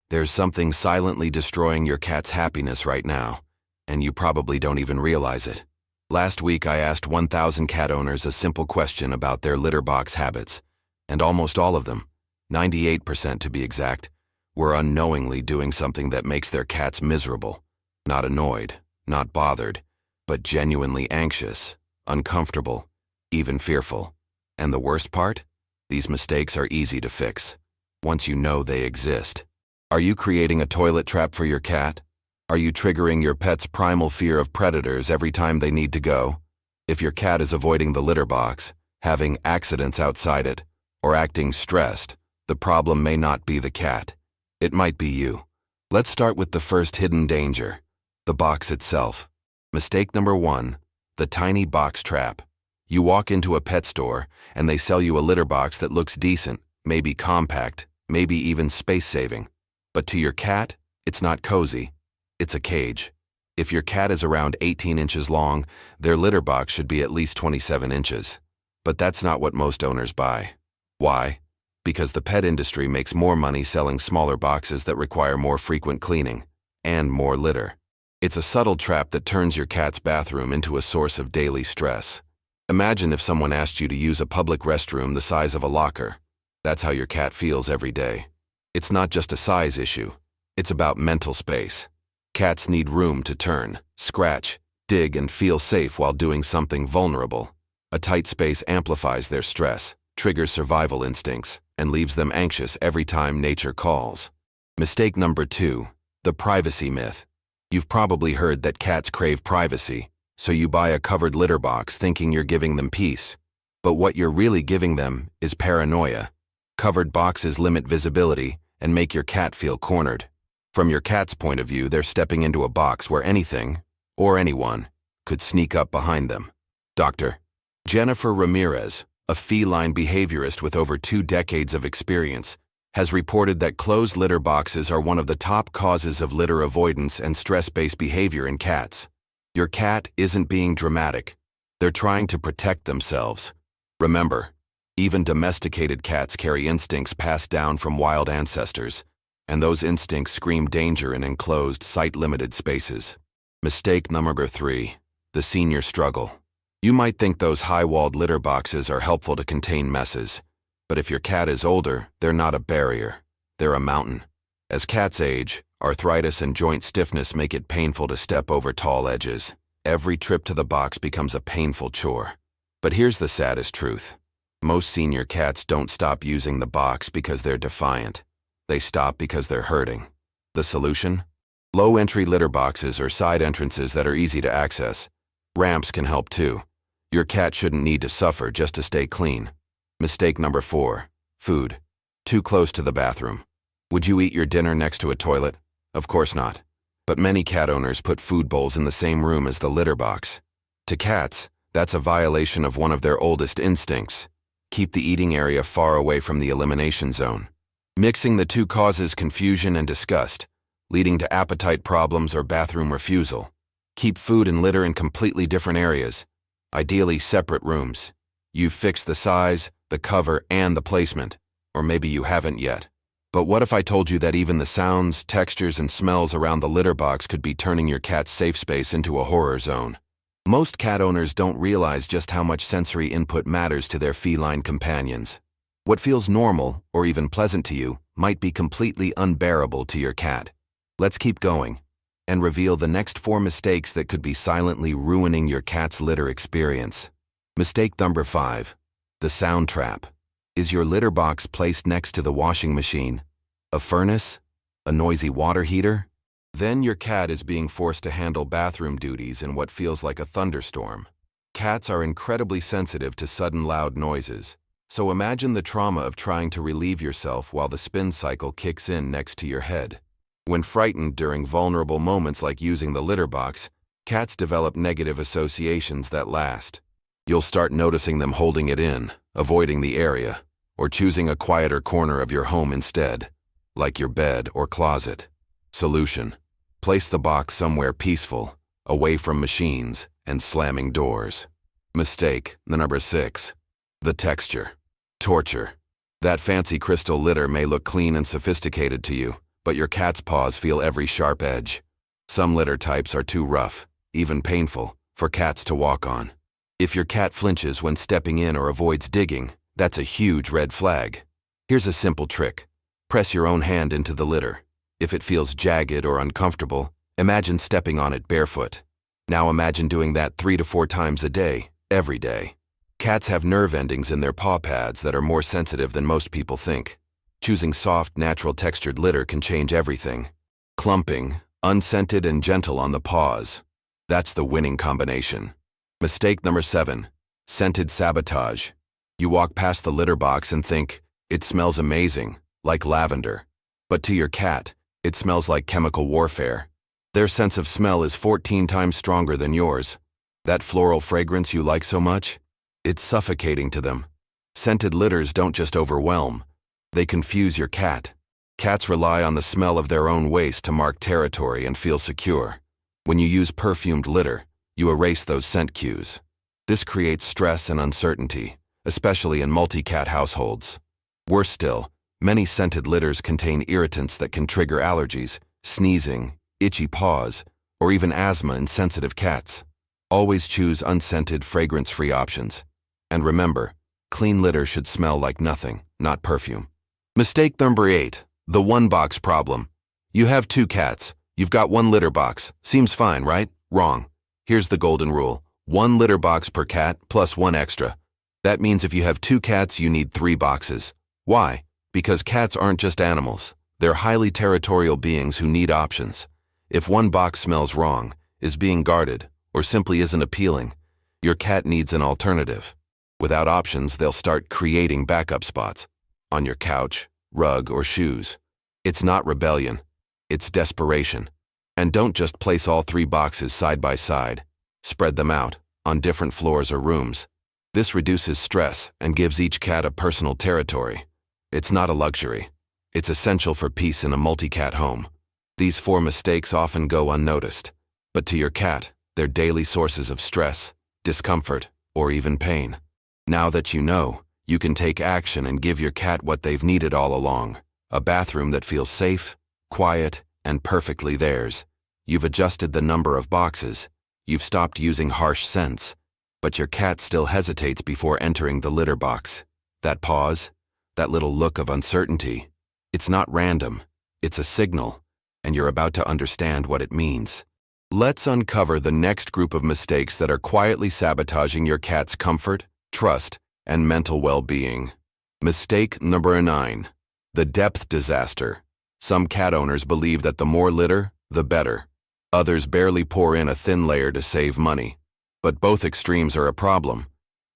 There's something silently destroying your cat's happiness right now, and you probably don't even realize it. Last week I asked 1,000 cat owners a simple question about their litter box habits, and almost all of them, 98% to be exact, were unknowingly doing something that makes their cats miserable. Not annoyed, not bothered, but genuinely anxious, uncomfortable, even fearful. And the worst part? These mistakes are easy to fix, once you know they exist. Are you creating a toilet trap for your cat? Are you triggering your pet's primal fear of predators every time they need to go? If your cat is avoiding the litter box, having accidents outside it, or acting stressed, the problem may not be the cat. It might be you. Let's start with the first hidden danger, the box itself. Mistake number 1, the tiny box trap. You walk into a pet store, and they sell you a litter box that looks decent, maybe compact, maybe even space-saving. But to your cat, it's not cozy. It's a cage. If your cat is around 18 inches long, their litter box should be at least 27 inches. But that's not what most owners buy. Why? Because the pet industry makes more money selling smaller boxes that require more frequent cleaning and more litter. It's a subtle trap that turns your cat's bathroom into a source of daily stress. Imagine if someone asked you to use a public restroom the size of a locker. That's how your cat feels every day. It's not just a size issue. It's about mental space. Cats need room to turn, scratch, dig, and feel safe while doing something vulnerable. A tight space amplifies their stress, triggers survival instincts, and leaves them anxious every time nature calls. Mistake number 2, the privacy myth. You've probably heard that cats crave privacy, so you buy a covered litter box thinking you're giving them peace. But what you're really giving them is paranoia. Covered boxes limit visibility and make your cat feel cornered. From your cat's point of view, they're stepping into a box where anything, or anyone, could sneak up behind them. Dr. Jennifer Ramirez, a feline behaviorist with over 2 decades of experience, has reported that closed litter boxes are one of the top causes of litter avoidance and stress-based behavior in cats. Your cat isn't being dramatic. They're trying to protect themselves. Remember, even domesticated cats carry instincts passed down from wild ancestors, and those instincts scream danger in enclosed, sight-limited spaces. Mistake number 3, the senior struggle. You might think those high-walled litter boxes are helpful to contain messes, but if your cat is older, they're not a barrier. They're a mountain. As cats age, arthritis and joint stiffness make it painful to step over tall edges. Every trip to the box becomes a painful chore. But here's the saddest truth. Most senior cats don't stop using the box because they're defiant. They stop because they're hurting. The solution? Low-entry litter boxes or side entrances that are easy to access. Ramps can help too. Your cat shouldn't need to suffer just to stay clean. Mistake number 4, food. Too close to the bathroom. Would you eat your dinner next to a toilet? Of course not. But many cat owners put food bowls in the same room as the litter box. To cats, that's a violation of one of their oldest instincts. Keep the eating area far away from the elimination zone. Mixing the two causes confusion and disgust, leading to appetite problems or bathroom refusal. Keep food and litter in completely different areas, ideally separate rooms. You've fixed the size, the cover, and the placement, or maybe you haven't yet. But what if I told you that even the sounds, textures, and smells around the litter box could be turning your cat's safe space into a horror zone? Most cat owners don't realize just how much sensory input matters to their feline companions. What feels normal, or even pleasant to you, might be completely unbearable to your cat. Let's keep going, and reveal the next 4 mistakes that could be silently ruining your cat's litter experience. Mistake number 5, the sound trap. Is your litter box placed next to the washing machine, a furnace, a noisy water heater? Then your cat is being forced to handle bathroom duties in what feels like a thunderstorm. Cats are incredibly sensitive to sudden loud noises, so imagine the trauma of trying to relieve yourself while the spin cycle kicks in next to your head. When frightened during vulnerable moments like using the litter box, cats develop negative associations that last. You'll start noticing them holding it in, avoiding the area, or choosing a quieter corner of your home instead, like your bed or closet. Solution: place the box somewhere peaceful, away from machines and slamming doors. Mistake number 6, the texture. Torture. That fancy crystal litter may look clean and sophisticated to you, but your cat's paws feel every sharp edge. Some litter types are too rough, even painful, for cats to walk on. If your cat flinches when stepping in or avoids digging, that's a huge red flag. Here's a simple trick. Press your own hand into the litter. If it feels jagged or uncomfortable, imagine stepping on it barefoot. Now imagine doing that 3 to 4 times a day, every day. Cats have nerve endings in their paw pads that are more sensitive than most people think. Choosing soft, natural textured litter can change everything. Clumping, unscented and gentle on the paws. That's the winning combination. Mistake number 7. Scented sabotage. You walk past the litter box and think, it smells amazing, like lavender. But to your cat, it smells like chemical warfare. Their sense of smell is 14 times stronger than yours. That floral fragrance you like so much? It's suffocating to them. Scented litters don't just overwhelm, they confuse your cat. Cats rely on the smell of their own waste to mark territory and feel secure. When you use perfumed litter, you erase those scent cues. This creates stress and uncertainty, especially in multi-cat households. Worse still, many scented litters contain irritants that can trigger allergies, sneezing, itchy paws, or even asthma in sensitive cats. Always choose unscented, fragrance-free options. And remember, clean litter should smell like nothing, not perfume. Mistake number 8, the one box problem. You have 2 cats. You've got 1 litter box. Seems fine, right? Wrong. Here's the golden rule. 1 litter box per cat plus 1 extra. That means if you have 2 cats, you need 3 boxes. Why? Because cats aren't just animals. They're highly territorial beings who need options. If one box smells wrong, is being guarded, or simply isn't appealing, your cat needs an alternative. Without options, they'll start creating backup spots on your couch, rug, or shoes. It's not rebellion, it's desperation. And don't just place all 3 boxes side by side. Spread them out, on different floors or rooms. This reduces stress and gives each cat a personal territory. It's not a luxury. It's essential for peace in a multi-cat home. These 4 mistakes often go unnoticed, but to your cat, they're daily sources of stress, discomfort, or even pain. Now that you know, you can take action and give your cat what they've needed all along. A bathroom that feels safe, quiet, and perfectly theirs. You've adjusted the number of boxes. You've stopped using harsh scents. But your cat still hesitates before entering the litter box. That pause, that little look of uncertainty, it's not random. It's a signal, and you're about to understand what it means. Let's uncover the next group of mistakes that are quietly sabotaging your cat's comfort, trust, and mental well-being. Mistake number 9. The depth disaster. Some cat owners believe that the more litter, the better. Others barely pour in a thin layer to save money. But both extremes are a problem.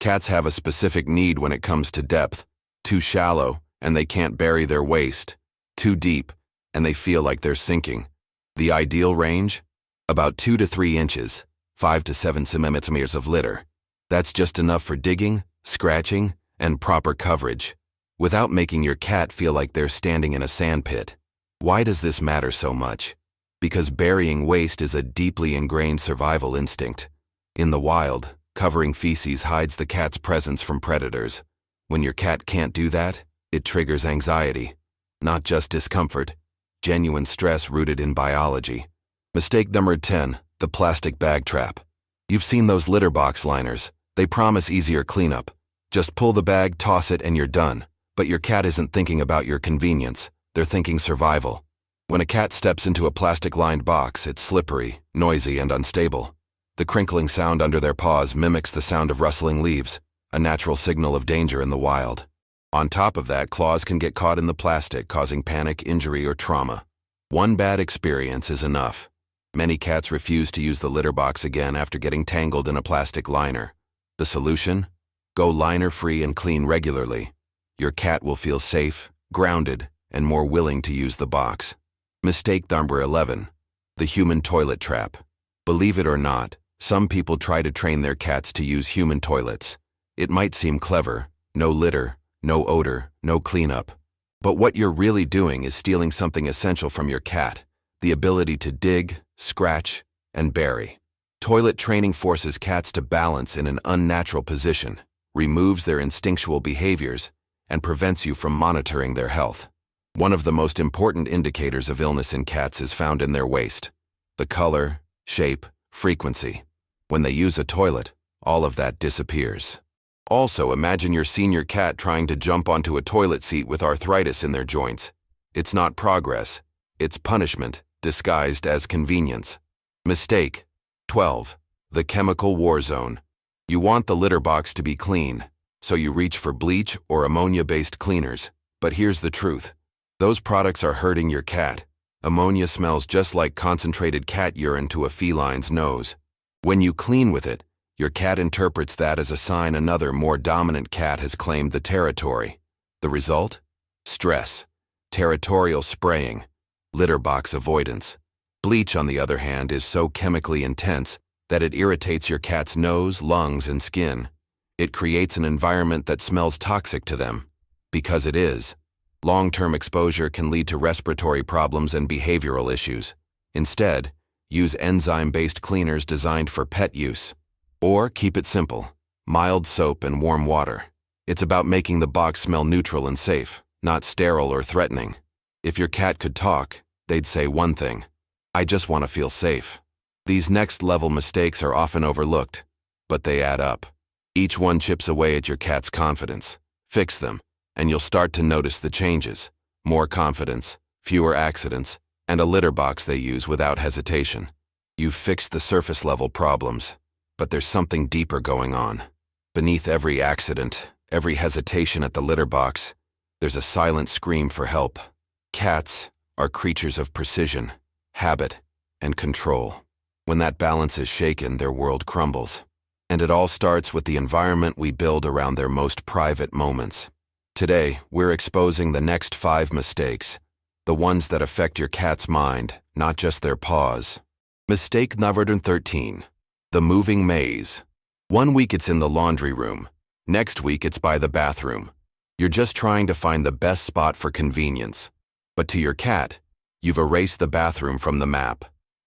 Cats have a specific need when it comes to depth. Too shallow, and they can't bury their waste. Too deep, and they feel like they're sinking. The ideal range? About 2 to 3 inches, 5 to 7 centimeters of litter. That's just enough for digging, scratching, and proper coverage, without making your cat feel like they're standing in a sandpit. Why does this matter so much? Because burying waste is a deeply ingrained survival instinct. In the wild, covering feces hides the cat's presence from predators. When your cat can't do that, it triggers anxiety. Not just discomfort, genuine stress rooted in biology. Mistake number 10, the plastic bag trap. You've seen those litter box liners. They promise easier cleanup. Just pull the bag, toss it, and you're done. But your cat isn't thinking about your convenience. They're thinking survival. When a cat steps into a plastic-lined box, it's slippery, noisy, and unstable. The crinkling sound under their paws mimics the sound of rustling leaves, a natural signal of danger in the wild. On top of that, claws can get caught in the plastic, causing panic, injury, or trauma. One bad experience is enough. Many cats refuse to use the litter box again after getting tangled in a plastic liner. The solution? Go liner-free and clean regularly. Your cat will feel safe, grounded, and more willing to use the box. Mistake number 11. The human toilet trap. Believe it or not, some people try to train their cats to use human toilets. It might seem clever. No litter, no odor, no cleanup. But what you're really doing is stealing something essential from your cat, the ability to dig, scratch, and bury. Toilet training forces cats to balance in an unnatural position, removes their instinctual behaviors, and prevents you from monitoring their health. One of the most important indicators of illness in cats is found in their waste. The color, shape, frequency. When they use a toilet, all of that disappears. Also, imagine your senior cat trying to jump onto a toilet seat with arthritis in their joints. It's not progress, it's punishment, disguised as convenience. Mistake 12. The chemical war zone. You want the litter box to be clean, so you reach for bleach or ammonia-based cleaners. But here's the truth. Those products are hurting your cat. Ammonia smells just like concentrated cat urine to a feline's nose. When you clean with it, your cat interprets that as a sign another, more dominant cat has claimed the territory. The result? Stress, territorial spraying, litter box avoidance. Bleach, on the other hand, is so chemically intense that it irritates your cat's nose, lungs, and skin. It creates an environment that smells toxic to them. Because it is. Long-term exposure can lead to respiratory problems and behavioral issues. Instead, use enzyme-based cleaners designed for pet use. Or keep it simple. Mild soap and warm water. It's about making the box smell neutral and safe, not sterile or threatening. If your cat could talk, they'd say one thing: I just want to feel safe. These next-level mistakes are often overlooked, but they add up. Each one chips away at your cat's confidence. Fix them, and you'll start to notice the changes. More confidence, fewer accidents, and a litter box they use without hesitation. You've fixed the surface-level problems, but there's something deeper going on. Beneath every accident, every hesitation at the litter box, there's a silent scream for help. Cats are creatures of precision, habit, and control. When that balance is shaken, their world crumbles. And it all starts with the environment we build around their most private moments. Today, we're exposing the next 5 mistakes, the ones that affect your cat's mind, not just their paws. Mistake number 13. The moving maze. One week it's in the laundry room. Next week it's by the bathroom. You're just trying to find the best spot for convenience. But to your cat, you've erased the bathroom from the map.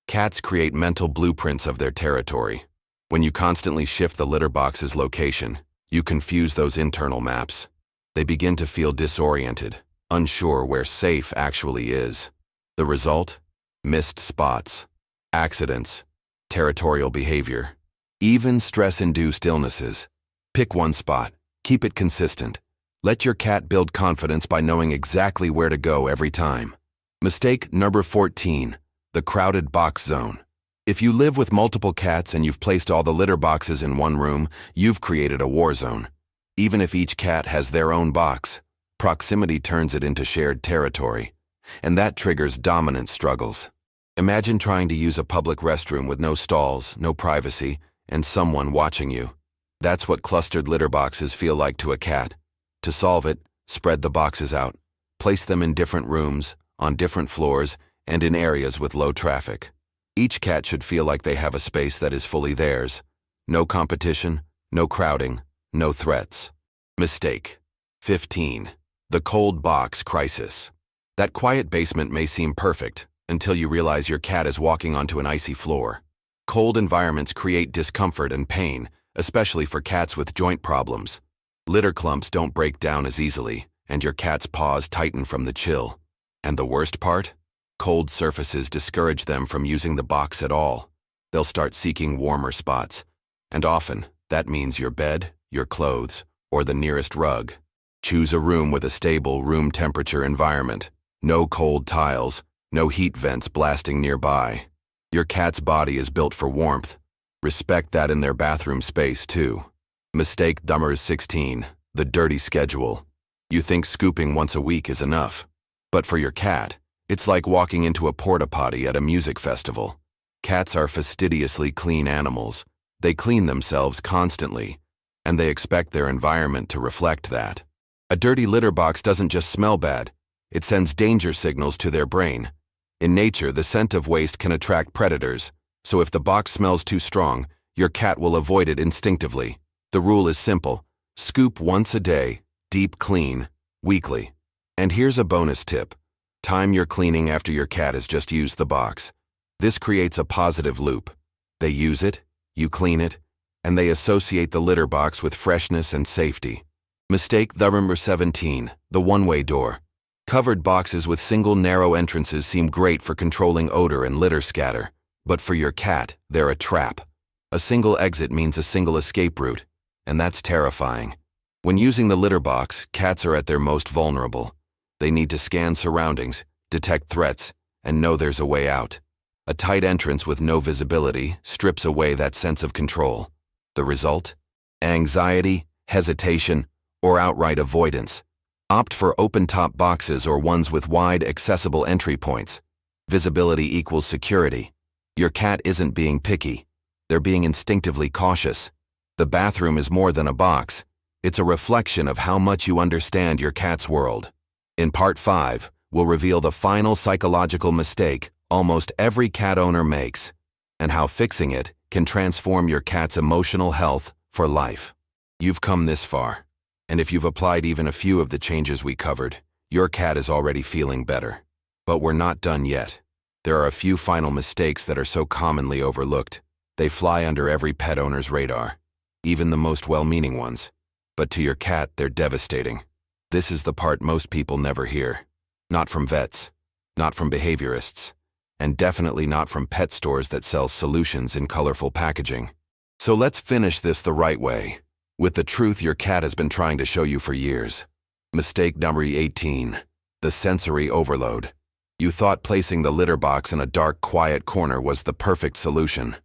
Cats create mental blueprints of their territory. When you constantly shift the litter box's location, you confuse those internal maps. They begin to feel disoriented, unsure where safe actually is. The result? Missed spots, accidents, territorial behavior, even stress-induced illnesses. Pick one spot, keep it consistent. Let your cat build confidence by knowing exactly where to go every time. Mistake number 14, the crowded box zone. If you live with multiple cats and you've placed all the litter boxes in one room, you've created a war zone. Even if each cat has their own box, proximity turns it into shared territory, and that triggers dominance struggles. Imagine trying to use a public restroom with no stalls, no privacy, and someone watching you. That's what clustered litter boxes feel like to a cat. To solve it, spread the boxes out. Place them in different rooms, on different floors, and in areas with low traffic. Each cat should feel like they have a space that is fully theirs. No competition, no crowding, no threats. Mistake 15. The cold box crisis. That quiet basement may seem perfect until you realize your cat is walking onto an icy floor. Cold environments create discomfort and pain, especially for cats with joint problems. Litter clumps don't break down as easily, and your cat's paws tighten from the chill. And the worst part? Cold surfaces discourage them from using the box at all. They'll start seeking warmer spots, and often that means your bed, your clothes, or the nearest rug. Choose a room with a stable room temperature environment. No cold tiles, no heat vents blasting nearby. Your cat's body is built for warmth. Respect that in their bathroom space, too. Mistake number 16, the dirty schedule. You think scooping once a week is enough. But for your cat, it's like walking into a porta potty at a music festival. Cats are fastidiously clean animals. They clean themselves constantly, and they expect their environment to reflect that. A dirty litter box doesn't just smell bad, it sends danger signals to their brain. In nature, the scent of waste can attract predators, so if the box smells too strong, your cat will avoid it instinctively. The rule is simple: scoop once a day, deep clean, weekly. And here's a bonus tip: time your cleaning after your cat has just used the box. This creates a positive loop. They use it, you clean it, and they associate the litter box with freshness and safety. Mistake number 17, the one-way door. Covered boxes with single narrow entrances seem great for controlling odor and litter scatter, but for your cat, they're a trap. A single exit means a single escape route, and that's terrifying. When using the litter box, cats are at their most vulnerable. They need to scan surroundings, detect threats, and know there's a way out. A tight entrance with no visibility strips away that sense of control. The result? Anxiety, hesitation, or outright avoidance. Opt for open-top boxes or ones with wide, accessible entry points. Visibility equals security. Your cat isn't being picky. They're being instinctively cautious. The bathroom is more than a box. It's a reflection of how much you understand your cat's world. In Part 5, we'll reveal the final psychological mistake almost every cat owner makes, and how fixing it can transform your cat's emotional health for life. You've come this far, and if you've applied even a few of the changes we covered, your cat is already feeling better. But we're not done yet. There are a few final mistakes that are so commonly overlooked. They fly under every pet owner's radar, even the most well-meaning ones. But to your cat, they're devastating. This is the part most people never hear. Not from vets, not from behaviorists, and definitely not from pet stores that sell solutions in colorful packaging. So let's finish this the right way, with the truth your cat has been trying to show you for years. Mistake number 18, the sensory overload. You thought placing the litter box in a dark, quiet corner was the perfect solution.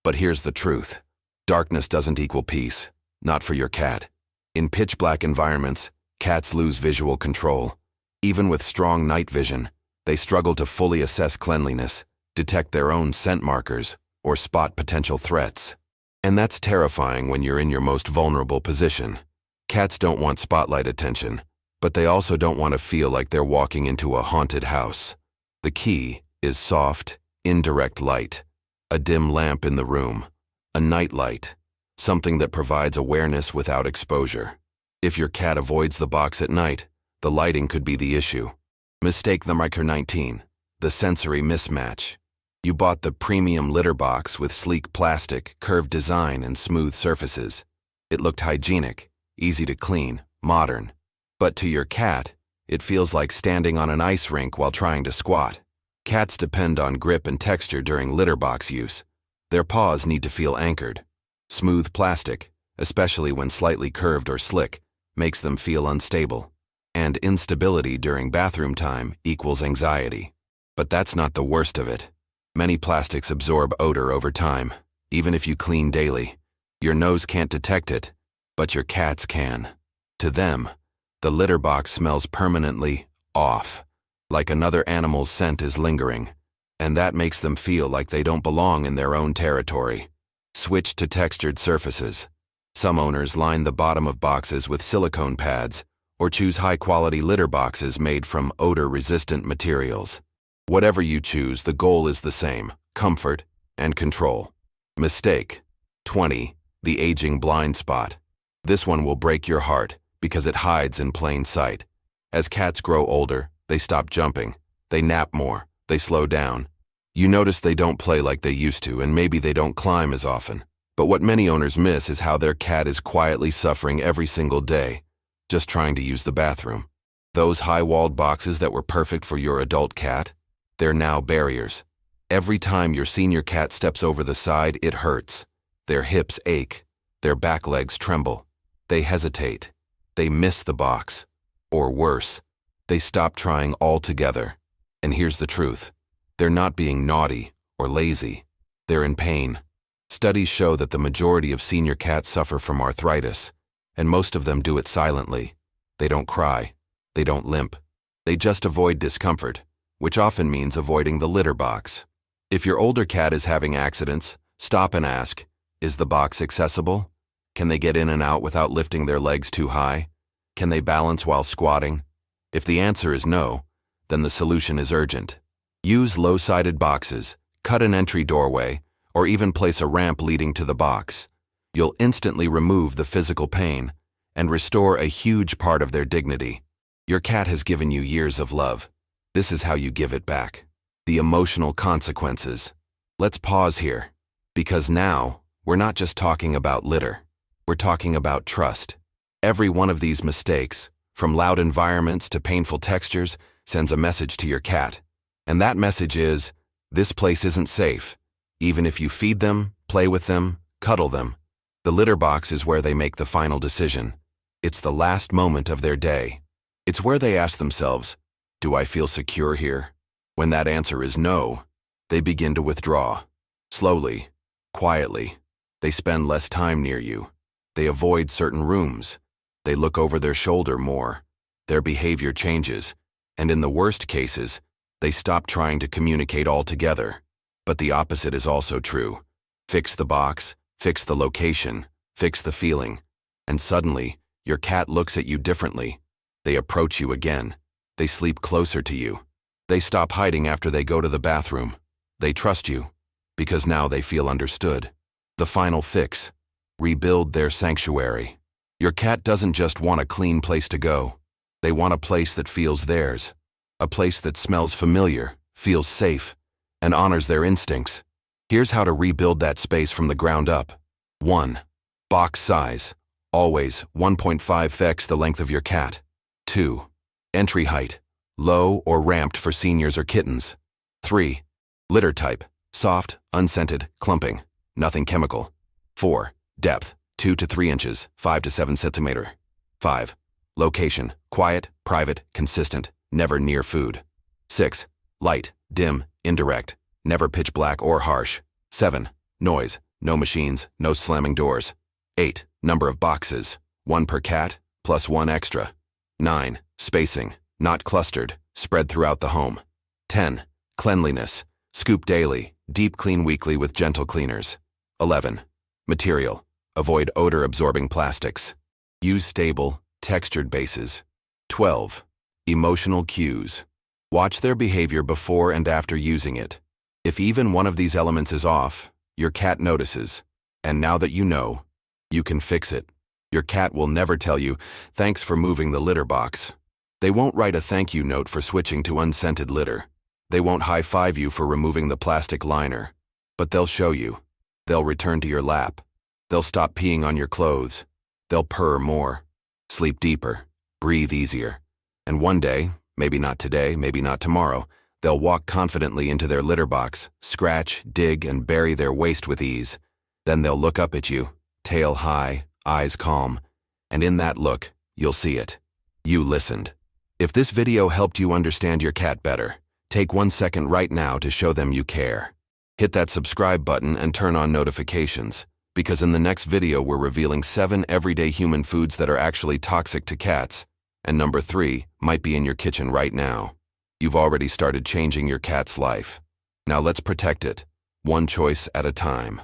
But here's the truth. Darkness doesn't equal peace, not for your cat. In pitch-black environments, cats lose visual control. Even with strong night vision, they struggle to fully assess cleanliness, detect their own scent markers, or spot potential threats. And that's terrifying when you're in your most vulnerable position. Cats don't want spotlight attention, but they also don't want to feel like they're walking into a haunted house. The key is soft, indirect light. A dim lamp in the room, a night light, something that provides awareness without exposure. If your cat avoids the box at night, the lighting could be the issue. Mistake number 19, the sensory mismatch. You bought the premium litter box with sleek plastic, curved design, and smooth surfaces. It looked hygienic, easy to clean, modern. But to your cat, it feels like standing on an ice rink while trying to squat. Cats depend on grip and texture during litter box use. Their paws need to feel anchored. Smooth plastic, especially when slightly curved or slick, makes them feel unstable. And instability during bathroom time equals anxiety. But that's not the worst of it. Many plastics absorb odor over time, even if you clean daily. Your nose can't detect it, but your cat's can. To them, the litter box smells permanently off, like another animal's scent is lingering, and that makes them feel like they don't belong in their own territory. Switch to textured surfaces. Some owners line the bottom of boxes with silicone pads, or choose high-quality litter boxes made from odor-resistant materials. Whatever you choose, the goal is the same: comfort and control. Mistake 20, the aging blind spot. This one will break your heart because it hides in plain sight. As cats grow older, they stop jumping, they nap more, they slow down. You notice they don't play like they used to, and maybe they don't climb as often. But what many owners miss is how their cat is quietly suffering every single day, just trying to use the bathroom. Those high-walled boxes that were perfect for your adult cat, they're now barriers. Every time your senior cat steps over the side, it hurts. Their hips ache, their back legs tremble. They hesitate. They miss the box. Or worse, they stop trying altogether. And here's the truth. They're not being naughty or lazy. They're in pain. Studies show that the majority of senior cats suffer from arthritis, and most of them do it silently. They don't cry. They don't limp. They just avoid discomfort, which often means avoiding the litter box. If your older cat is having accidents, stop and ask, is the box accessible? Can they get in and out without lifting their legs too high? Can they balance while squatting? If the answer is no, then the solution is urgent. Use low-sided boxes, cut an entry doorway, or even place a ramp leading to the box. You'll instantly remove the physical pain and restore a huge part of their dignity. Your cat has given you years of love. This is how you give it back. The emotional consequences. Let's pause here, because now we're not just talking about litter. We're talking about trust. Every one of these mistakes, from loud environments to painful textures, sends a message to your cat. And that message is, this place isn't safe. Even if you feed them, play with them, cuddle them. The litter box is where they make the final decision. It's the last moment of their day. It's where they ask themselves, do I feel secure here? When that answer is no, they begin to withdraw. Slowly, quietly. They spend less time near you. They avoid certain rooms. They look over their shoulder more. Their behavior changes. And in the worst cases, they stop trying to communicate altogether. But the opposite is also true. Fix the box, fix the location, fix the feeling. And suddenly, your cat looks at you differently. They approach you again. They sleep closer to you. They stop hiding after they go to the bathroom. They trust you, because now they feel understood. The final fix: rebuild their sanctuary. Your cat doesn't just want a clean place to go. They want a place that feels theirs. A place that smells familiar, feels safe, and honors their instincts. Here's how to rebuild that space from the ground up. 1. Box size. Always 1.5x the length of your cat. 2. Entry height. Low or ramped for seniors or kittens. 3. Litter type. Soft, unscented, clumping. Nothing chemical. 4. Depth. 2 to 3 inches, 5 to 7 centimeter. 5. Location. Quiet, private, consistent, never near food. 6. Light, dim, indirect, never pitch black or harsh. 7. Noise. No machines, no slamming doors. 8. Number of boxes. 1 per cat, plus 1 extra. 9. Spacing. Not clustered, spread throughout the home. 10. Cleanliness. Scoop daily, deep clean weekly with gentle cleaners. 11. Material. Avoid odor-absorbing plastics. Use stable, textured bases. 12. Emotional cues. Watch their behavior before and after using it. If even one of these elements is off, your cat notices. And now that you know, you can fix it. Your cat will never tell you, thanks for moving the litter box. They won't write a thank you note for switching to unscented litter. They won't high-five you for removing the plastic liner. But they'll show you. They'll return to your lap. They'll stop peeing on your clothes. They'll purr more. Sleep deeper. Breathe easier. And one day, maybe not today, maybe not tomorrow, they'll walk confidently into their litter box, scratch, dig, and bury their waste with ease. Then they'll look up at you, tail high, eyes calm. And in that look, you'll see it. You listened. If this video helped you understand your cat better, take 1 second right now to show them you care. Hit that subscribe button and turn on notifications, because in the next video we're revealing 7 everyday human foods that are actually toxic to cats, and number 3 might be in your kitchen right now. You've already started changing your cat's life. Now let's protect it, one choice at a time.